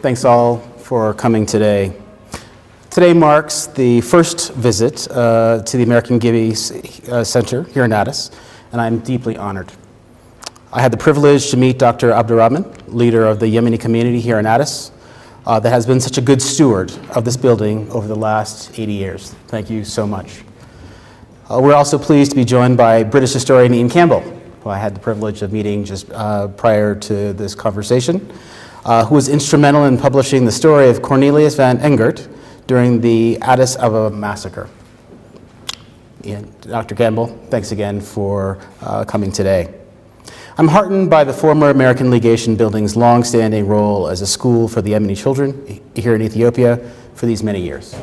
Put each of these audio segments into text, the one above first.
Thanks all for coming today. Today marks the first visit to the American Giving Center here in Addis, and I'm deeply honored. I had the privilege to meet Dr. Abdurrahman, leader of the Yemeni community here in Addis, that has been such a good steward of this building over the last 80 years. Thank you so much. We're also pleased to be joined by British historian Ian Campbell, who I had the privilege of meeting just prior to this conversation, who was instrumental in publishing the story of Cornelius van Engert during the Addis Ababa massacre. Ian, Dr. Campbell, thanks again for coming today. I'm heartened by the former American Legation Building's long-standing role as a school for the Yemeni children here in Ethiopia for these many years.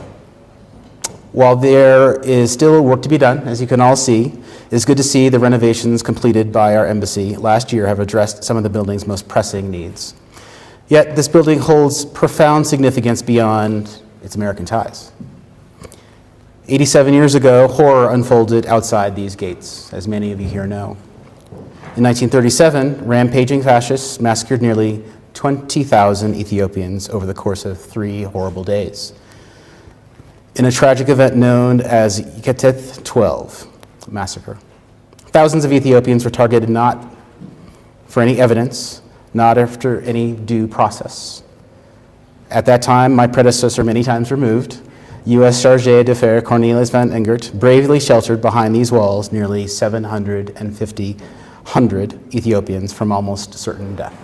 While there is still work to be done, as you can all see, it's good to see the renovations completed by our embassy last year have addressed some of the building's most pressing needs. Yet this building holds profound significance beyond its American ties. 87 years ago, horror unfolded outside these gates, as many of you here know. In 1937, rampaging fascists massacred nearly 20,000 Ethiopians over the course of 3 horrible days. In a tragic event known as Yeketith 12 massacre, thousands of Ethiopians were targeted not for any evidence, not after any due process. At that time, my predecessor, many times removed, U.S. Chargé d'Affaires Cornelius van Engert, bravely sheltered behind these walls nearly 750 Ethiopians from almost certain death.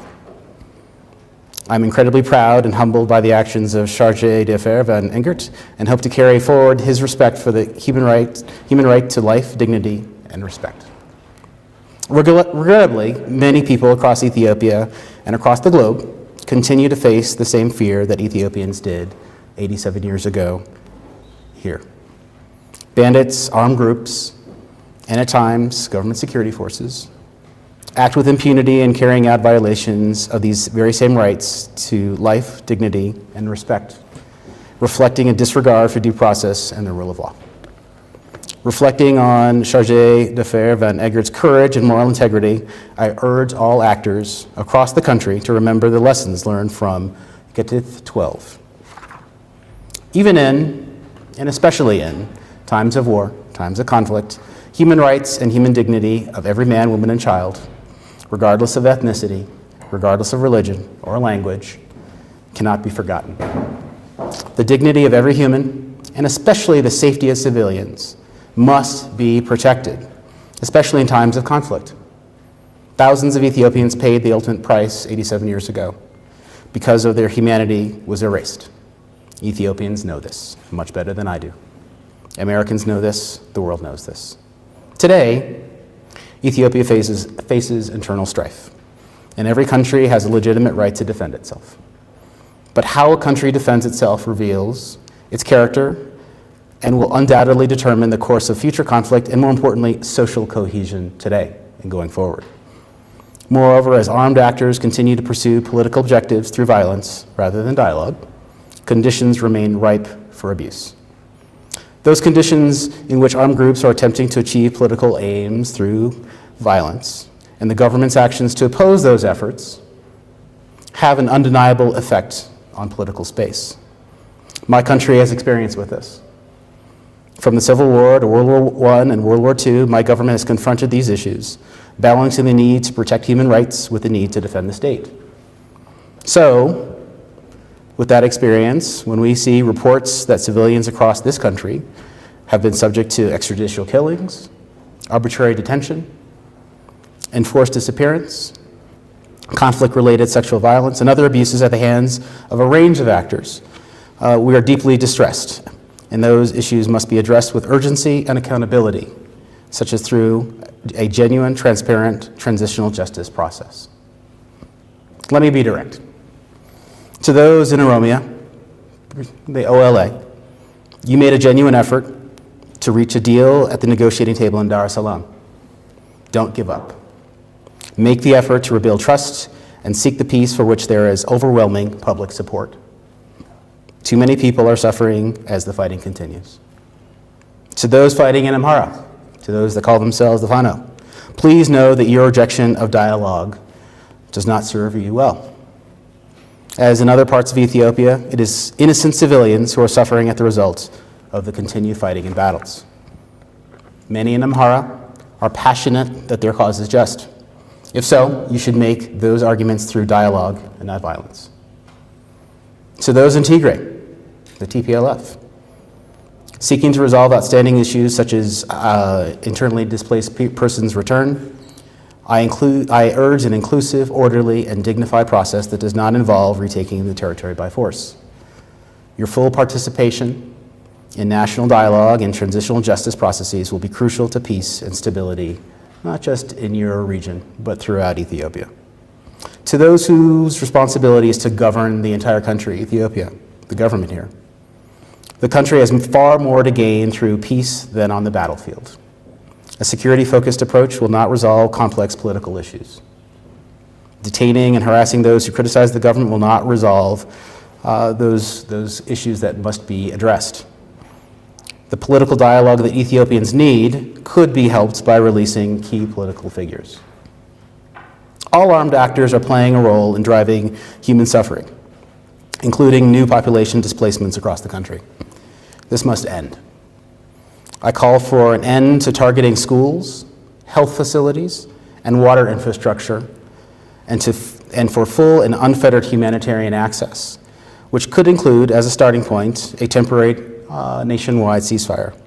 I'm incredibly proud and humbled by the actions of Chargé d'Affaires van Engert and hope to carry forward his respect for the human right to life, dignity, and respect. Regrettably, many people across Ethiopia and across the globe continue to face the same fear that Ethiopians did 87 years ago here. Bandits, armed groups, and at times government security forces act with impunity in carrying out violations of these very same rights to life, dignity, and respect, reflecting a disregard for due process and the rule of law. Reflecting on Chargé d'Affaires van Engert's courage and moral integrity, I urge all actors across the country to remember the lessons learned from Yeketith 12. Even in, and especially in, times of war, times of conflict, human rights and human dignity of every man, woman, and child, regardless of ethnicity, regardless of religion or language, cannot be forgotten. The dignity of every human, and especially the safety of civilians, must be protected, especially in times of conflict. Thousands of Ethiopians paid the ultimate price 87 years ago because of their humanity was erased. Ethiopians know this much better than I do. Americans know this, the world knows this. Today, Ethiopia faces internal strife, and every country has a legitimate right to defend itself. But how a country defends itself reveals its character and will undoubtedly determine the course of future conflict and, more importantly, social cohesion today and going forward. Moreover, as armed actors continue to pursue political objectives through violence rather than dialogue, conditions remain ripe for abuse. Those conditions in which armed groups are attempting to achieve political aims through violence and the government's actions to oppose those efforts have an undeniable effect on political space. My country has experience with this. From the Civil War to World War I and World War II, my government has confronted these issues, balancing the need to protect human rights with the need to defend the state. So, with that experience, when we see reports that civilians across this country have been subject to extrajudicial killings, arbitrary detention, enforced disappearance, conflict-related sexual violence, and other abuses at the hands of a range of actors, we are deeply distressed, and those issues must be addressed with urgency and accountability, such as through a genuine, transparent, transitional justice process. Let me be direct. To those in Oromia, the OLA, you made a genuine effort to reach a deal at the negotiating table in Dar es Salaam. Don't give up. Make the effort to rebuild trust and seek the peace for which there is overwhelming public support. Too many people are suffering as the fighting continues. To those fighting in Amhara, to those that call themselves the Fano, please know that your rejection of dialogue does not serve you well. As in other parts of Ethiopia, it is innocent civilians who are suffering at the result of the continued fighting and battles. Many in Amhara are passionate that their cause is just. If so, you should make those arguments through dialogue and not violence. To those in Tigray, the TPLF, seeking to resolve outstanding issues such as internally displaced persons' return, I urge an inclusive, orderly, and dignified process that does not involve retaking the territory by force. Your full participation in national dialogue and transitional justice processes will be crucial to peace and stability, not just in your region, but throughout Ethiopia. To those whose responsibility is to govern the entire country, Ethiopia, the government here, the country has far more to gain through peace than on the battlefield. A security-focused approach will not resolve complex political issues. Detaining and harassing those who criticize the government will not resolve those issues that must be addressed. The political dialogue that Ethiopians need could be helped by releasing key political figures. All armed actors are playing a role in driving human suffering, including new population displacements across the country. This must end. I call for an end to targeting schools, health facilities, and water infrastructure, and for full and unfettered humanitarian access, which could include, as a starting point, a temporary nationwide ceasefire.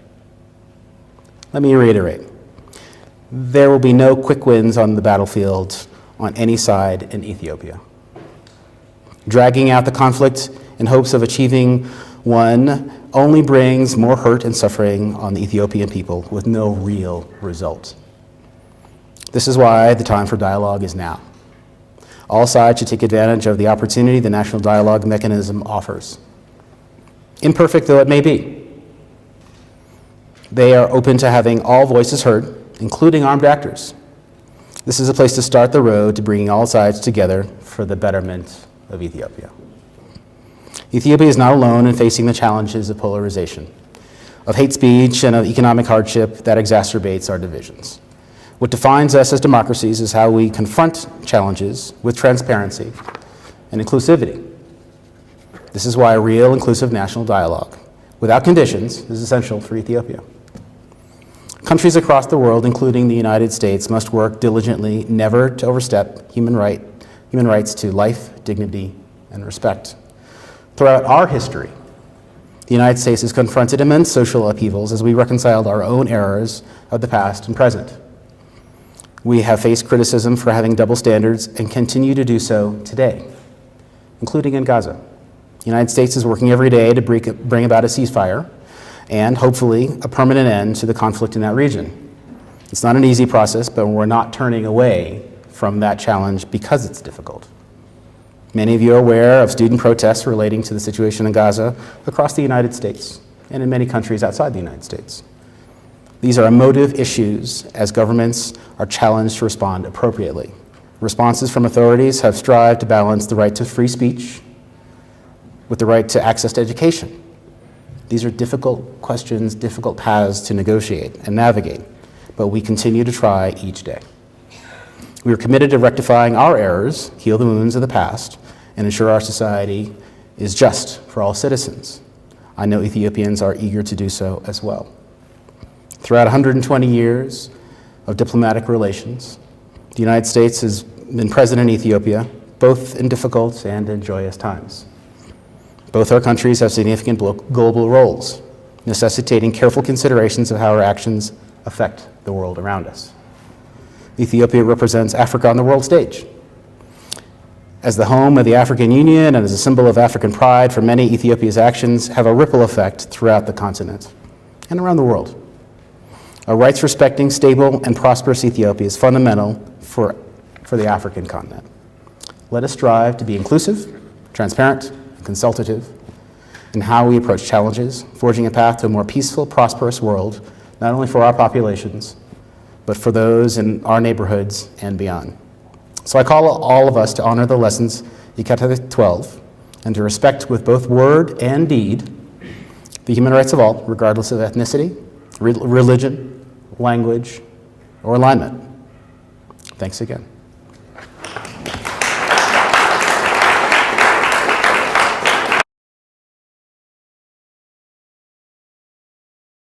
Let me reiterate. There will be no quick wins on the battlefield on any side in Ethiopia. Dragging out the conflict in hopes of achieving one only brings more hurt and suffering on the Ethiopian people with no real result. This is why the time for dialogue is now. All sides should take advantage of the opportunity the National Dialogue Mechanism offers. Imperfect though it may be, they are open to having all voices heard, including armed actors. This is a place to start the road to bringing all sides together for the betterment of Ethiopia. Ethiopia is not alone in facing the challenges of polarization, of hate speech, and of economic hardship that exacerbates our divisions. What defines us as democracies is how we confront challenges with transparency and inclusivity. This is why a real inclusive national dialogue, without conditions, is essential for Ethiopia. Countries across the world, including the United States, must work diligently never to overstep human rights to life, dignity, and respect. Throughout our history, the United States has confronted immense social upheavals as we reconciled our own errors of the past and present. We have faced criticism for having double standards and continue to do so today, including in Gaza. The United States is working every day to bring about a ceasefire and, hopefully, a permanent end to the conflict in that region. It's not an easy process, but we're not turning away from that challenge because it's difficult. Many of you are aware of student protests relating to the situation in Gaza across the United States and in many countries outside the United States. These are emotive issues as governments are challenged to respond appropriately. Responses from authorities have strived to balance the right to free speech with the right to access to education. These are difficult questions, difficult paths to negotiate and navigate, but we continue to try each day. We are committed to rectifying our errors, heal the wounds of the past, and ensure our society is just for all citizens. I know Ethiopians are eager to do so as well. Throughout 120 years of diplomatic relations, the United States has been present in Ethiopia, both in difficult and in joyous times. Both our countries have significant global roles, necessitating careful considerations of how our actions affect the world around us. Ethiopia represents Africa on the world stage. As the home of the African Union and as a symbol of African pride, for many, Ethiopia's actions have a ripple effect throughout the continent and around the world. A rights-respecting, stable, and prosperous Ethiopia is fundamental for the African continent. Let us strive to be inclusive, transparent, and consultative in how we approach challenges, forging a path to a more peaceful, prosperous world, not only for our populations, but for those in our neighborhoods and beyond. So I call all of us to honor the lessons Ikata 12 and to respect with both word and deed the human rights of all, regardless of ethnicity, religion, language, or alignment. Thanks again.